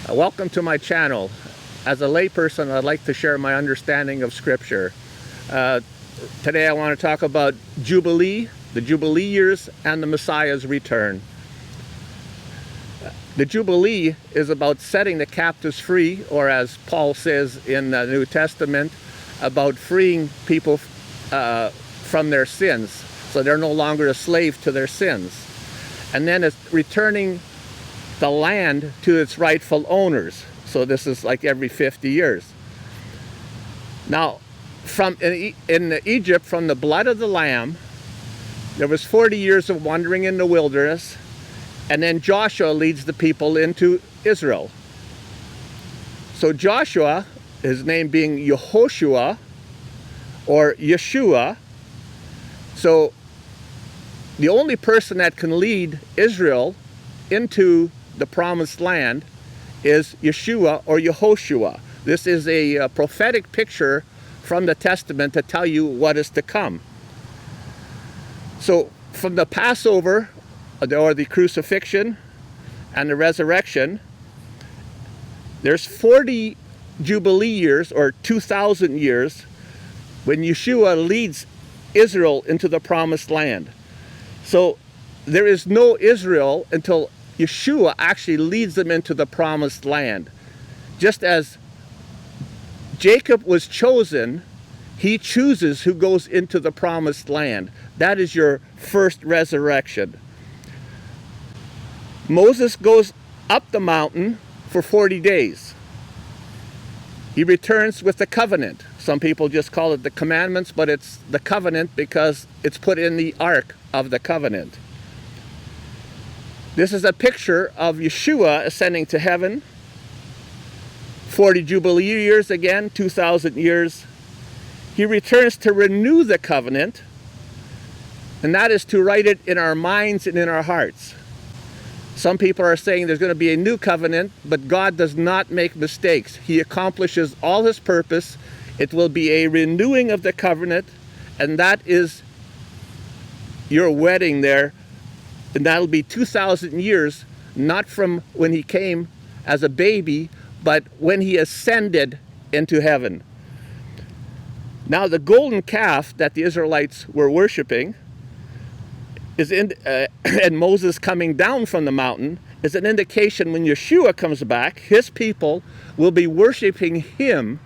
Welcome to my channel. As a layperson, I'd like to share my understanding of Scripture. Today I want to talk about Jubilee, the Jubilee years, and the Messiah's return. The Jubilee is about setting the captives free, or as Paul says in the New Testament, about freeing people from their sins, so they're no longer a slave to their sins. And then it's returning the land to its rightful owners. So this is like every 50 years. Now, in Egypt, from the blood of the Lamb, there was 40 years of wandering in the wilderness, and then Joshua leads the people into Israel. So Joshua, his name being Yehoshua or Yeshua, so the only person that can lead Israel into the promised land is Yeshua or Yehoshua. This is a prophetic picture from the Testament to tell you what is to come. So from the Passover, or the crucifixion and the resurrection, there's 40 Jubilee years, or 2,000 years, when Yeshua leads Israel into the promised land. So there is no Israel until Yeshua actually leads them into the promised land. Just as Jacob was chosen, he chooses who goes into the promised land. That is your first resurrection. Moses goes up the mountain for 40 days. He returns with the covenant. Some people just call it the commandments, but it's the covenant because it's put in the ark of the covenant. This is a picture of Yeshua ascending to heaven. 40 Jubilee years again, 2,000 years. He returns to renew the covenant, and that is to write it in our minds and in our hearts. Some people are saying there's going to be a new covenant, but God does not make mistakes. He accomplishes all his purpose. It will be a renewing of the covenant, and that is your wedding there. And that'll be 2,000 years, not from when he came as a baby, but when he ascended into heaven. Now, the golden calf that the Israelites were worshiping is and Moses coming down from the mountain is an indication when Yeshua comes back, his people will be worshiping him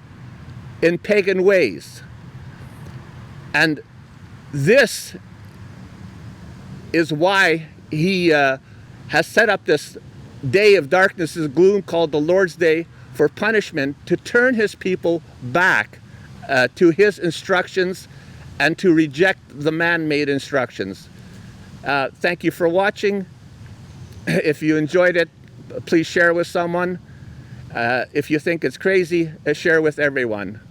in pagan ways. And this is why he has set up this day of darkness and gloom called the Lord's Day for punishment, to turn his people back to his instructions and to reject the man-made instructions. Thank you for watching. If you enjoyed it, please share with someone. If you think it's crazy, share with everyone.